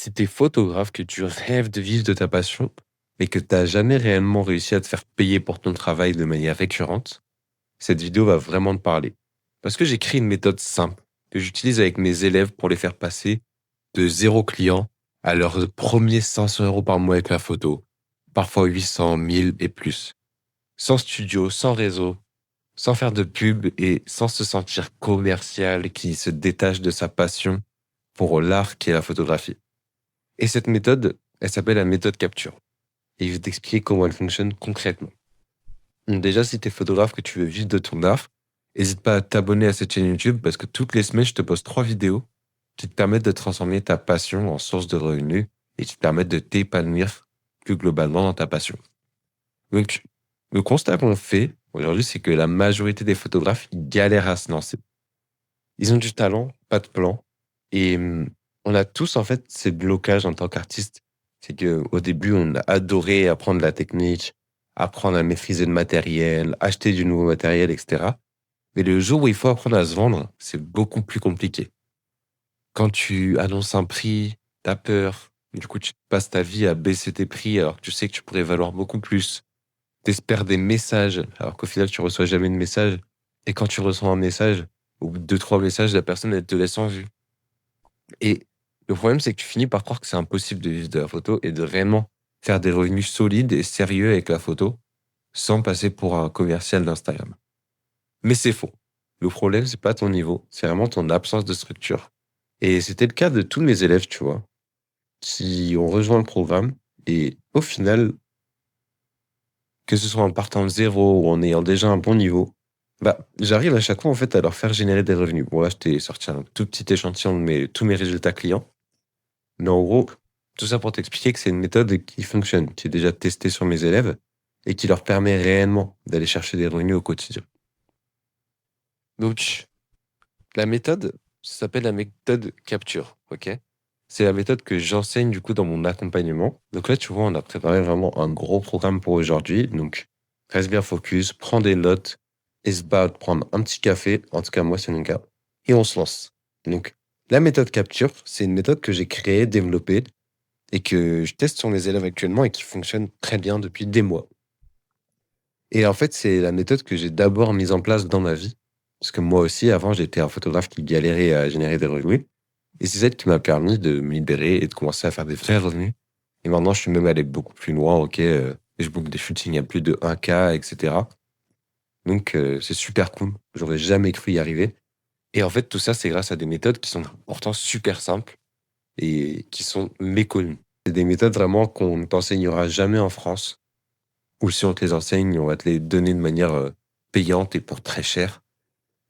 Si t'es photographe, que tu rêves de vivre de ta passion, mais que t'as jamais réellement réussi à te faire payer pour ton travail de manière récurrente, cette vidéo va vraiment te parler. Parce que j'ai créé une méthode simple que j'utilise avec mes élèves pour les faire passer de zéro client à leurs premiers 500 euros par mois avec la photo, parfois 800, 1000 et plus. Sans studio, sans réseau, sans faire de pub et sans se sentir commercial qui se détache de sa passion pour l'art qui est la photographie. Et cette méthode, elle s'appelle la méthode capture. Et je vais t'expliquer comment elle fonctionne concrètement. Donc déjà, si tu es photographe que tu veux vivre de ton art, n'hésite pas à t'abonner à cette chaîne YouTube parce que toutes les semaines, je te poste 3 vidéos qui te permettent de transformer ta passion en source de revenus et qui te permettent de t'épanouir plus globalement dans ta passion. Donc, le constat qu'on fait aujourd'hui, c'est que la majorité des photographes ils galèrent à se lancer. Ils ont du talent, pas de plan. Et on a tous, en fait, ces blocages en tant qu'artiste. C'est qu'au début, on a adoré apprendre la technique, apprendre à maîtriser le matériel, acheter du nouveau matériel, etc. Mais le jour où il faut apprendre à se vendre, c'est beaucoup plus compliqué. Quand tu annonces un prix, t'as peur. Du coup, tu passes ta vie à baisser tes prix alors que tu sais que tu pourrais valoir beaucoup plus. T'espères des messages alors qu'au final, tu reçois jamais de message. Et quand tu reçois un message, au bout de 2, 3 messages, la personne, elle te laisse en vue. Et le problème, c'est que tu finis par croire que c'est impossible de vivre de la photo et de vraiment faire des revenus solides et sérieux avec la photo sans passer pour un commercial d'Instagram. Mais c'est faux. Le problème, c'est pas ton niveau, c'est vraiment ton absence de structure. Et c'était le cas de tous mes élèves, tu vois, qui ont rejoint le programme et au final, que ce soit en partant de zéro ou en ayant déjà un bon niveau, j'arrive à chaque fois en fait à leur faire générer des revenus. Bon là, je t'ai sorti un tout petit échantillon de tous mes résultats clients. Mais en gros, tout ça pour t'expliquer que c'est une méthode qui fonctionne, qui est déjà testée sur mes élèves et qui leur permet réellement d'aller chercher des revenus au quotidien. Donc, la méthode, ça s'appelle la méthode capture, ok? C'est la méthode que j'enseigne du coup dans mon accompagnement. Donc là, tu vois, on a préparé vraiment un gros programme pour aujourd'hui. Donc, reste bien focus, prends des notes, n'hésite pas à te prendre un petit café. En tout cas, moi, c'est mon cas. Et on se lance. Donc, la méthode capture, c'est une méthode que j'ai créée, développée et que je teste sur mes élèves actuellement et qui fonctionne très bien depuis des mois. Et en fait, c'est la méthode que j'ai d'abord mise en place dans ma vie. Parce que moi aussi, avant, j'étais un photographe qui galérait à générer des revenus. Et c'est celle qui m'a permis de me libérer et de commencer à faire des vrais revenus. Et maintenant, je suis même allé beaucoup plus loin, ok. Je book des shootings à plus de 1K, etc. Donc, c'est super cool. J'aurais jamais cru y arriver. Et en fait, tout ça, c'est grâce à des méthodes qui sont pourtant super simples et qui sont méconnues. C'est des méthodes vraiment qu'on ne t'enseignera jamais en France. Ou si on te les enseigne, on va te les donner de manière payante et pour très cher.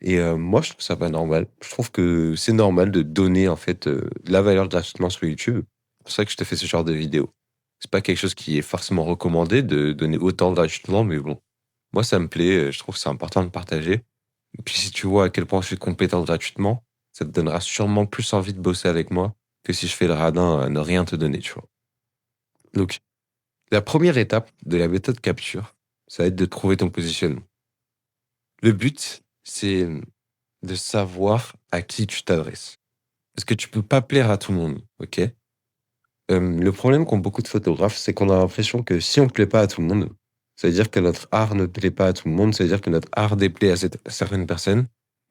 Et moi, je trouve ça pas normal. Je trouve que c'est normal de donner en fait de la valeur gratuitement sur YouTube. C'est pour ça que je te fais ce genre de vidéo. C'est pas quelque chose qui est forcément recommandé de donner autant gratuitement, mais bon, moi ça me plaît. Je trouve que c'est important de partager. Et puis si tu vois à quel point je suis compétent gratuitement, ça te donnera sûrement plus envie de bosser avec moi que si je fais le radin à ne rien te donner, tu vois. Donc, la première étape de la méthode capture, ça va être de trouver ton positionnement. Le but, c'est de savoir à qui tu t'adresses. Parce que tu peux pas plaire à tout le monde, ok? Le problème qu'ont beaucoup de photographes, c'est qu'on a l'impression que si on ne plaît pas à tout le monde, ça veut dire que notre art ne plaît pas à tout le monde, ça veut dire que notre art déplaît à certaines personnes.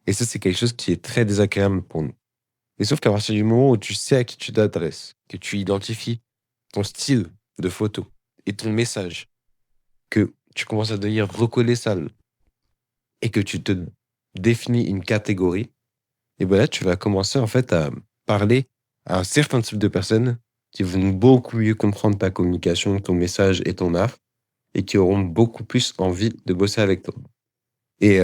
Et ça, c'est quelque chose qui est très désagréable pour nous. Et sauf qu'à partir du moment où tu sais à qui tu t'adresses, que tu identifies ton style de photo et ton message, que tu commences à devenir reconnaissable et que tu te définis une catégorie, et ben là, tu vas commencer en fait à parler à un certain type de personnes qui vont beaucoup mieux comprendre ta communication, ton message et ton art, et qui auront beaucoup plus envie de bosser avec toi. Et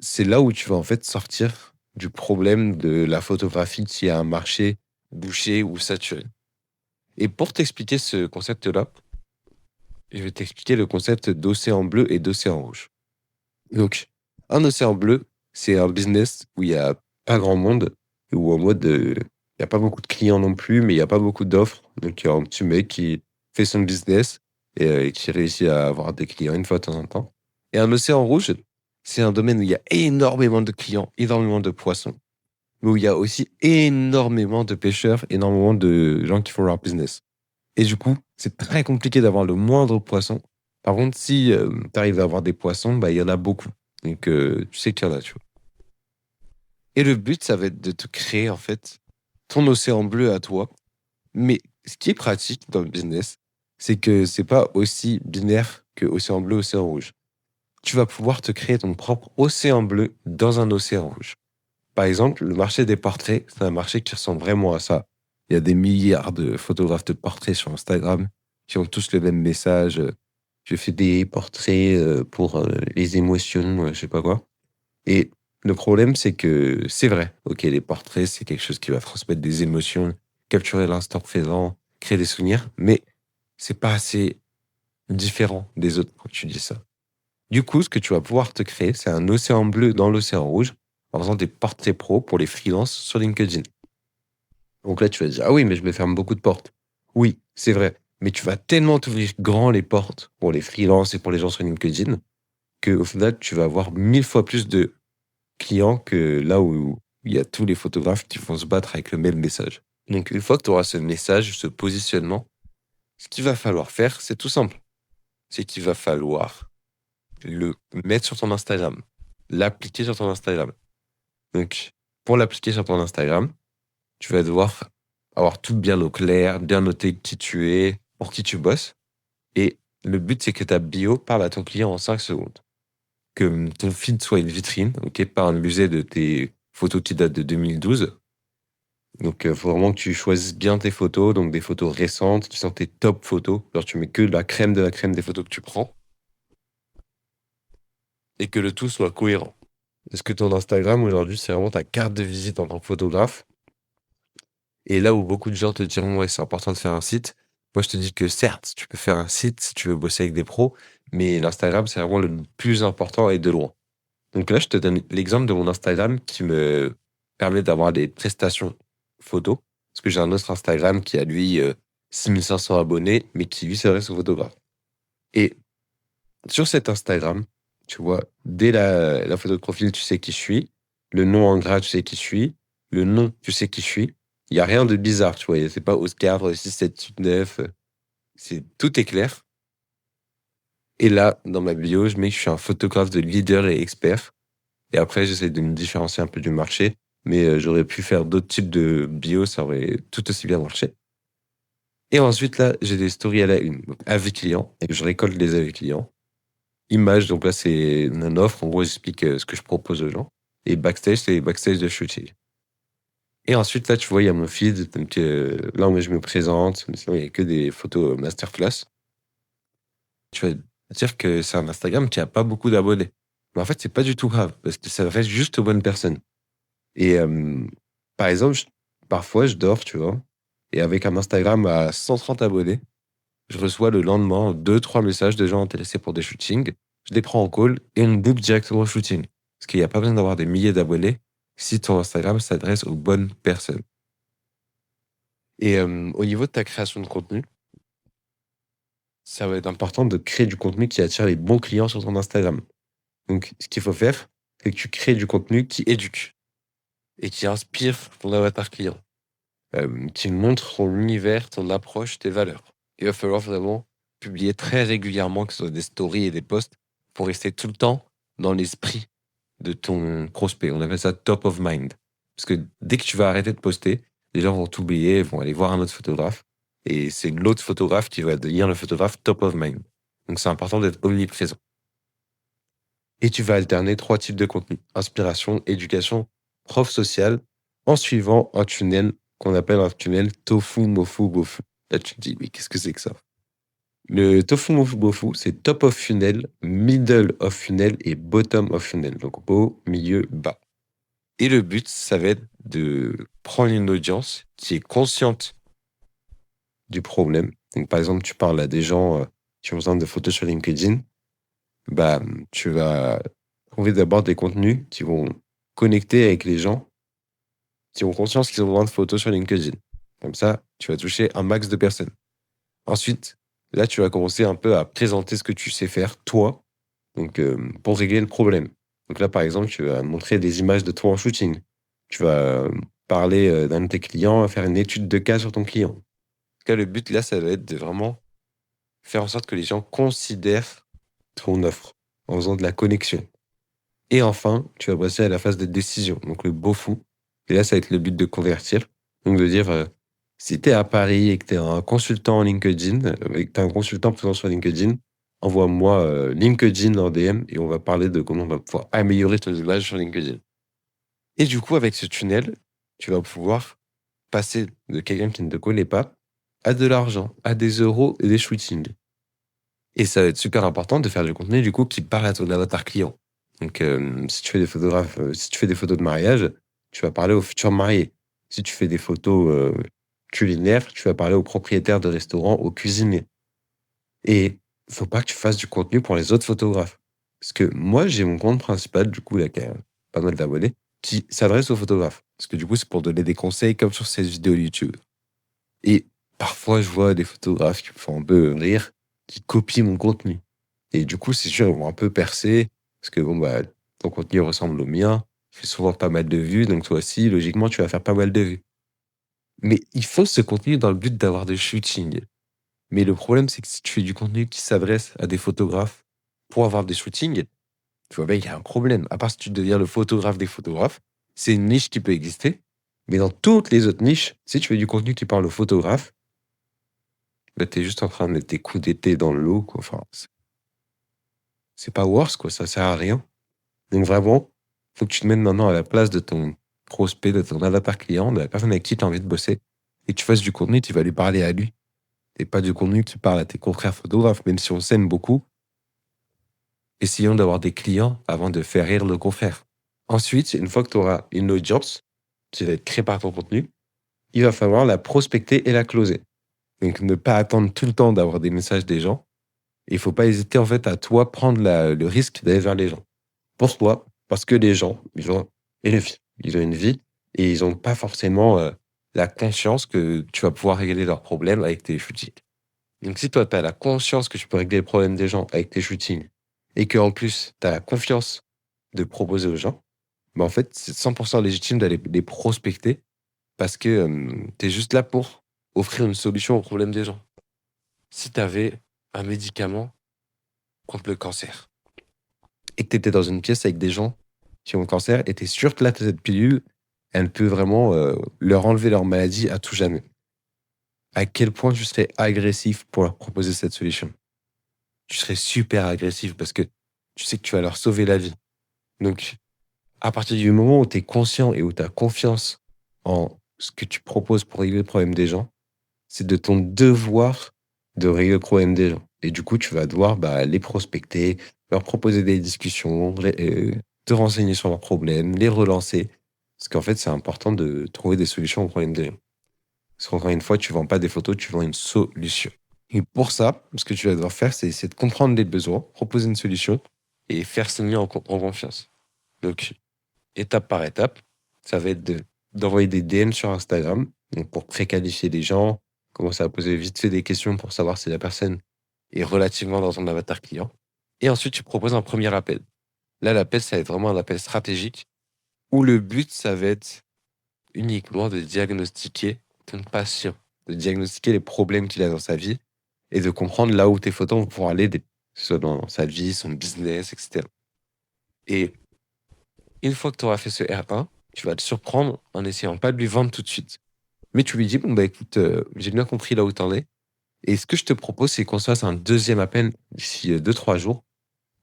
c'est là où tu vas en fait sortir du problème de la photographie qui a un marché bouché ou saturé. Et pour t'expliquer ce concept-là, je vais t'expliquer le concept d'océan bleu et d'océan rouge. Donc, un océan bleu, c'est un business où il y a pas grand monde, où en mode, il y a pas beaucoup de clients non plus, mais il y a pas beaucoup d'offres. Donc, il y a un petit mec qui fait son business et qui réussit à avoir des clients une fois de temps en temps. Et un océan rouge, c'est un domaine où il y a énormément de clients, énormément de poissons. mais où il y a aussi énormément de pêcheurs, énormément de gens qui font leur business. Et du coup, c'est très compliqué d'avoir le moindre poisson. Par contre, si tu arrives à avoir des poissons, bah, il y en a beaucoup. Donc, tu sais qu'il y en a, tu vois. Et le but, ça va être de te créer, en fait, ton océan bleu à toi. Mais ce qui est pratique dans le business, c'est que c'est pas aussi binaire que océan bleu, océan rouge. Tu vas pouvoir te créer ton propre océan bleu dans un océan rouge. Par exemple, le marché des portraits, c'est un marché qui ressemble vraiment à ça. Il y a des milliards de photographes de portraits sur Instagram qui ont tous le même message. Je fais des portraits pour les émotions, je sais pas quoi. Et le problème, c'est que c'est vrai. Ok, les portraits, c'est quelque chose qui va transmettre des émotions, capturer l'instant présent, créer des souvenirs, mais c'est pas assez différent des autres quand tu dis ça. Du coup, ce que tu vas pouvoir te créer, c'est un océan bleu dans l'océan rouge en faisant des portraits pro pour les freelances sur LinkedIn. Donc là, tu vas te dire, ah oui, mais je me ferme beaucoup de portes. Oui, c'est vrai. Mais tu vas tellement t'ouvrir grand les portes pour les freelances et pour les gens sur LinkedIn qu'au final, tu vas avoir 1000 fois plus de clients que là où il y a tous les photographes qui vont se battre avec le même message. Donc, une fois que tu auras ce message, ce positionnement, ce qu'il va falloir faire, c'est tout simple. C'est qu'il va falloir le mettre sur ton Instagram, l'appliquer sur ton Instagram. Donc, pour l'appliquer sur ton Instagram, tu vas devoir avoir tout bien au clair, bien noter qui tu es, pour qui tu bosses. Et le but, c'est que ta bio parle à ton client en 5 secondes. Que ton feed soit une vitrine, ok, pas un musée de tes photos qui datent de 2012. Donc, il faut vraiment que tu choisisses bien tes photos, donc des photos récentes, tu sens tes top photos. Genre, tu mets que de la crème des photos que tu prends. Et que le tout soit cohérent. Est-ce que ton Instagram, aujourd'hui, c'est vraiment ta carte de visite en tant que photographe? Et là où beaucoup de gens te diront, ouais, c'est important de faire un site, moi je te dis que certes, tu peux faire un site si tu veux bosser avec des pros, mais l'Instagram, c'est vraiment le plus important et de loin. Donc là, je te donne l'exemple de mon Instagram qui me permet d'avoir des prestations photos, parce que j'ai un autre Instagram qui a, lui, 6500 abonnés, mais qui, lui, s'adresse aux photographes. Et sur cet Instagram, tu vois, dès la photo de profil, tu sais qui je suis, le nom en gras, tu sais qui je suis, le nom, tu sais qui je suis. Il y a rien de bizarre, tu vois. C'est pas Oscar 6789. Tout est clair. Et là, dans ma bio, je mets que je suis un photographe de leader et expert. Et après, j'essaie de me différencier un peu du marché. Mais j'aurais pu faire d'autres types de bio, ça aurait tout aussi bien marché. Et ensuite, là, j'ai des stories à la une. Donc, avis client. Et je récolte les avis clients. Image, donc là, c'est une offre. En gros, j'explique ce que je propose aux gens. Et backstage, c'est backstage de shooting. Et ensuite, là, tu vois, il y a mon feed. Donc, là, où je me présente. Mais sinon, il n'y a que des photos masterclass. Tu vas dire que c'est un Instagram qui a pas beaucoup d'abonnés. Mais en fait, c'est pas du tout grave. Parce que ça reste juste aux bonnes personnes. Et par exemple, parfois, je dors, tu vois. Et avec un Instagram à 130 abonnés, je reçois le lendemain 2, 3 messages de gens intéressés pour des shootings. Je les prends en call et on book directement le shooting. Parce qu'il n'y a pas besoin d'avoir des milliers d'abonnés si ton Instagram s'adresse aux bonnes personnes. Et au niveau de ta création de contenu, ça va être important de créer du contenu qui attire les bons clients sur ton Instagram. Donc, ce qu'il faut faire, c'est que tu crées du contenu qui éduque et qui inspire ton avatar client, qui montre ton univers, ton approche, tes valeurs. Il va falloir vraiment publier très régulièrement, que ce soit des stories et des posts, pour rester tout le temps dans l'esprit de ton prospect. On appelle ça top of mind. Parce que dès que tu vas arrêter de poster, les gens vont t'oublier, vont aller voir un autre photographe. Et c'est l'autre photographe qui va devenir le photographe top of mind. Donc c'est important d'être omniprésent. Et tu vas alterner 3 types de contenus: inspiration, éducation, prof social, en suivant un tunnel qu'on appelle un tunnel tofu, mofu, bofu. Là, tu te dis, mais qu'est-ce que c'est que ça? Le tofu, mofu, bofu, c'est top of funnel, middle of funnel et bottom of funnel. Donc haut, milieu, bas. Et le but, ça va être de prendre une audience qui est consciente du problème. Donc, par exemple, tu parles à des gens qui ont besoin de photos sur LinkedIn. Bah, tu vas trouver d'abord des contenus qui vont connecter avec les gens qui ont conscience qu'ils ont besoin de photos sur LinkedIn. Comme ça, tu vas toucher un max de personnes. Ensuite, là, tu vas commencer un peu à présenter ce que tu sais faire, toi, donc pour régler le problème. Donc là, par exemple, tu vas montrer des images de toi en shooting. Tu vas parler d'un de tes clients, faire une étude de cas sur ton client. En tout cas, le but là, ça va être de vraiment faire en sorte que les gens considèrent ton offre en faisant de la connexion. Et enfin, tu vas passer à la phase de décision, donc le beau fou. Et là, ça va être le but de convertir. Donc de dire, si tu es à Paris et que tu es un consultant en LinkedIn, et que tu es un consultant présent sur LinkedIn, envoie-moi LinkedIn en DM et on va parler de comment on va pouvoir améliorer ton image sur LinkedIn. Et du coup, avec ce tunnel, tu vas pouvoir passer de quelqu'un qui ne te connaît pas à de l'argent, à des euros et des shootings. Et ça va être super important de faire du contenu, du coup, qui parle à ton avatar client. Donc, si tu fais des photographes, si tu fais des photos de mariage, tu vas parler aux futurs mariés. Si tu fais des photos culinaires, tu vas parler aux propriétaires de restaurants, aux cuisiniers. Et il faut pas que tu fasses du contenu pour les autres photographes. Parce que moi, j'ai mon compte principal, du coup, là, qui a pas mal d'abonnés, qui s'adresse aux photographes. Parce que du coup, c'est pour donner des conseils comme sur ces vidéos YouTube. Et parfois, je vois des photographes qui me font un peu rire, qui copient mon contenu. Et du coup, c'est sûr, ils vont un peu percer, parce que bon, bah, ton contenu ressemble au mien, il fait souvent pas mal de vues, donc toi aussi, logiquement, tu vas faire pas mal de vues. Mais il faut ce contenu dans le but d'avoir des shootings. Mais le problème, c'est que si tu fais du contenu qui s'adresse à des photographes pour avoir des shootings, tu vois bien, il y a un problème. À part si tu deviens le photographe des photographes, c'est une niche qui peut exister. Mais dans toutes les autres niches, si tu fais du contenu qui parle aux photographes, bah, t'es juste en train de mettre tes coups d'été dans l'eau, quoi. Enfin, c'est pas worse, quoi. Ça sert à rien. Donc vraiment, faut que tu te mettes maintenant à la place de ton prospect, de ton avatar client, de la personne avec qui tu as envie de bosser, et tu fasses du contenu, tu vas lui parler à lui. Et pas du contenu que tu parles à tes confrères photographes, même si on s'aime beaucoup. Essayons d'avoir des clients avant de faire rire le confrère. Ensuite, une fois que tu auras une audience qui va être créée par ton contenu, il va falloir la prospecter et la closer. Donc, ne pas attendre tout le temps d'avoir des messages des gens. Il faut pas hésiter, en fait, à toi prendre le risque d'aller vers les gens. Pourquoi? Parce que les gens, ils ont une vie. Ils ont une vie et ils n'ont pas forcément la conscience que tu vas pouvoir régler leurs problèmes avec tes shootings. Donc, si toi, tu as la conscience que tu peux régler les problèmes des gens avec tes shootings et qu'en plus, tu as la confiance de proposer aux gens, bah, en fait, c'est 100% légitime d'aller les prospecter parce que tu es juste là pour offrir une solution aux problèmes des gens. Si tu avais un médicament contre le cancer et que tu étais dans une pièce avec des gens qui ont le cancer et tu es sûr que là, cette pilule, elle peut vraiment leur enlever leur maladie à tout jamais. À quel point tu serais agressif pour leur proposer cette solution? Tu serais super agressif parce que tu sais que tu vas leur sauver la vie. Donc, à partir du moment où tu es conscient et où tu as confiance en ce que tu proposes pour régler le problème des gens, c'est de ton devoir de régler le problème des gens. Et du coup, tu vas devoir les prospecter, leur proposer des discussions, te renseigner sur leurs problèmes, les relancer. Parce qu'en fait, c'est important de trouver des solutions aux problèmes des gens. Parce qu'encore une fois, tu vends pas des photos, tu vends une solution. Et pour ça, ce que tu vas devoir faire, c'est essayer de comprendre les besoins, proposer une solution et faire signer en confiance. Donc, étape par étape, ça va être d'envoyer des DM sur Instagram, donc pour préqualifier les gens, commencer à poser vite fait des questions pour savoir si la personne est relativement dans ton avatar client. Et ensuite, tu proposes un premier appel. Là, l'appel, ça va être vraiment un appel stratégique où le but, ça va être uniquement de diagnostiquer ton patient, de diagnostiquer les problèmes qu'il a dans sa vie et de comprendre là où tes photos vont pouvoir l'aider, que ce soit dans sa vie, son business, etc. Et une fois que tu auras fait ce R1, tu vas te surprendre en essayant pas de lui vendre tout de suite. Mais tu lui dis, bon, bah écoute, j'ai bien compris là où tu en es. Et ce que je te propose, c'est qu'on se fasse un deuxième appel d'ici 2-3 jours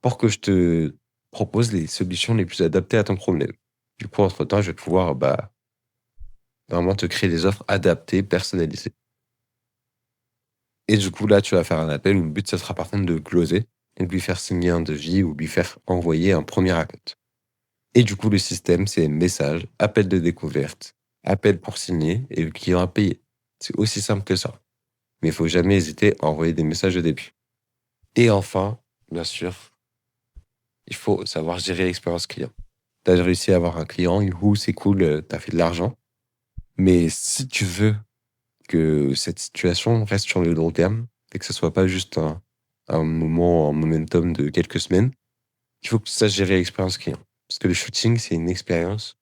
pour que je te propose les solutions les plus adaptées à ton problème. Du coup, entre-temps, je vais pouvoir vraiment te créer des offres adaptées, personnalisées. Et du coup, là, tu vas faire un appel où le but, ça sera par contre de closer et de lui faire signer un devis ou lui faire envoyer un premier acte. Et du coup, le système, c'est message, appel de découverte, appel pour signer et le client a payé. C'est aussi simple que ça. Mais il faut jamais hésiter à envoyer des messages au début. Et enfin, bien sûr, il faut savoir gérer l'expérience client. Tu as réussi à avoir un client, youhou, c'est cool, tu as fait de l'argent. Mais si tu veux que cette situation reste sur le long terme et que ce soit pas juste un moment, un momentum de quelques semaines, il faut que tu saches gérer l'expérience client. Parce que le shooting, c'est une expérience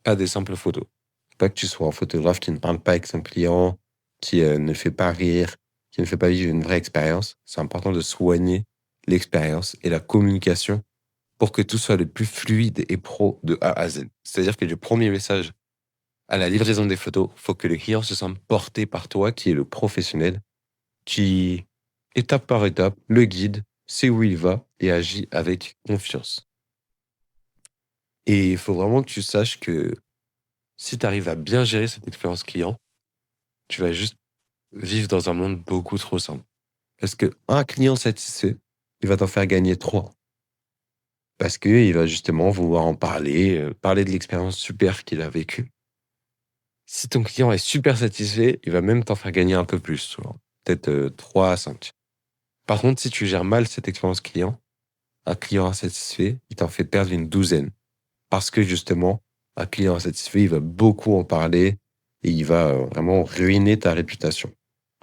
à des simples photos. Pas que tu sois un photographe qui ne parle pas avec son client, qui ne fait pas rire, qui ne fait pas vivre une vraie expérience. C'est important de soigner l'expérience et la communication pour que tout soit le plus fluide et pro de A à Z. C'est-à-dire que du premier message à la livraison des photos, il faut que le client se sente porté par toi, qui est le professionnel, qui, étape par étape, le guide, sait où il va et agit avec confiance. Et il faut vraiment que tu saches que si tu arrives à bien gérer cette expérience client, tu vas juste vivre dans un monde beaucoup trop simple. Parce que un client satisfait, il va t'en faire gagner trois. Parce qu'il va justement vouloir en parler, parler de l'expérience super qu'il a vécue. Si ton client est super satisfait, il va même t'en faire gagner un peu plus, tu vois. Peut-être 3 à 5. Par contre, si tu gères mal cette expérience client, un client insatisfait, il t'en fait perdre une douzaine. Parce que justement, un client insatisfait, il va beaucoup en parler et il va vraiment ruiner ta réputation.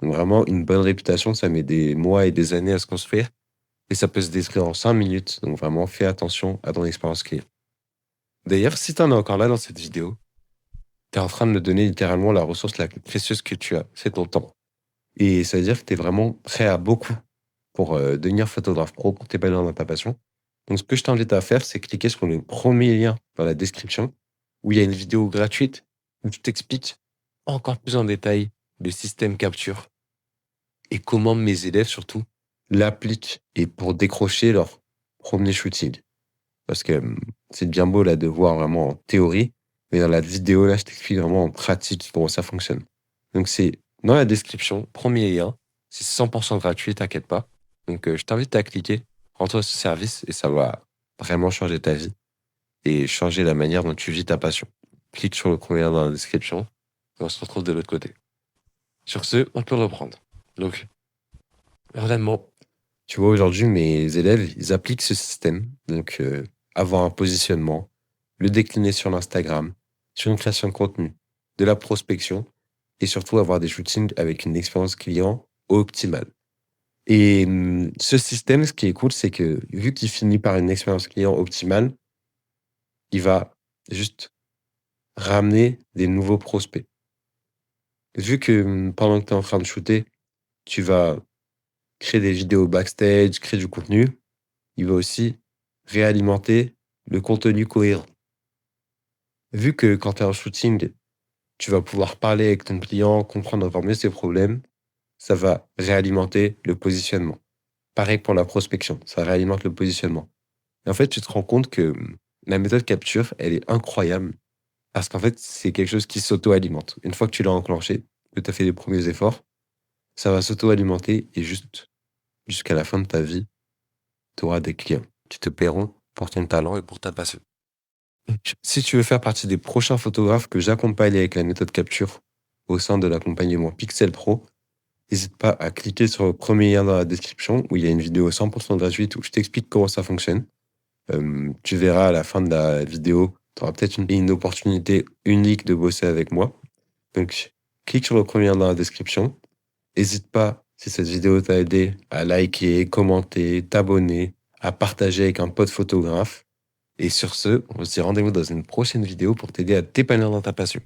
Donc vraiment, une bonne réputation, ça met des mois et des années à se construire et ça peut se détruire en 5 minutes. Donc vraiment, fais attention à ton expérience client. D'ailleurs, si tu en es encore là dans cette vidéo, tu es en train de me donner littéralement la ressource la plus précieuse que tu as, c'est ton temps. Et ça veut dire que tu es vraiment prêt à beaucoup pour devenir photographe pro, pour t'épanouir dans ta passion. Donc, ce que je t'invite à faire, c'est cliquer sur le premier lien dans la description où il y a une vidéo gratuite où je t'explique encore plus en détail le système capture et comment mes élèves, surtout, l'appliquent et pour décrocher leur premier shooting. Parce que c'est bien beau là de voir vraiment en théorie, mais dans la vidéo là, je t'explique vraiment en pratique comment ça fonctionne. Donc, c'est dans la description, premier lien, c'est 100% gratuit, t'inquiète pas. Donc, je t'invite à cliquer, rends-toi ce service et ça va vraiment changer ta vie et changer la manière dont tu vis ta passion. Clique sur le premier lien dans la description et on se retrouve de l'autre côté. Sur ce, on peut reprendre. Donc, vraiment, tu vois, aujourd'hui, mes élèves, ils appliquent ce système. Donc, avoir un positionnement, le décliner sur l'Instagram, sur une création de contenu, de la prospection et surtout avoir des shootings avec une expérience client optimale. Et ce système, ce qui est cool, c'est que vu qu'il finit par une expérience client optimale, il va juste ramener des nouveaux prospects. Vu que pendant que tu es en train de shooter, tu vas créer des vidéos backstage, créer du contenu, il va aussi réalimenter le contenu cohérent. Vu que quand tu es en shooting, tu vas pouvoir parler avec ton client, comprendre encore mieux ses problèmes, ça va réalimenter le positionnement. Pareil pour la prospection, ça réalimente le positionnement. Et en fait, tu te rends compte que la méthode capture, elle est incroyable parce qu'en fait, c'est quelque chose qui s'auto-alimente. Une fois que tu l'as enclenché, que tu as fait les premiers efforts, ça va s'auto-alimenter et juste jusqu'à la fin de ta vie, tu auras des clients qui te paieront pour ton talent et pour ta passion. Si tu veux faire partie des prochains photographes que j'accompagne avec la méthode capture au sein de l'accompagnement Pixel Pro, n'hésite pas à cliquer sur le premier lien dans la description où il y a une vidéo 100% gratuite où je t'explique comment ça fonctionne. Tu verras à la fin de la vidéo, tu auras peut-être une opportunité unique de bosser avec moi. Donc, clique sur le premier lien dans la description. N'hésite pas, si cette vidéo t'a aidé, à liker, commenter, t'abonner, à partager avec un pote photographe. Et sur ce, on se dit rendez-vous dans une prochaine vidéo pour t'aider à t'épanouir dans ta passion.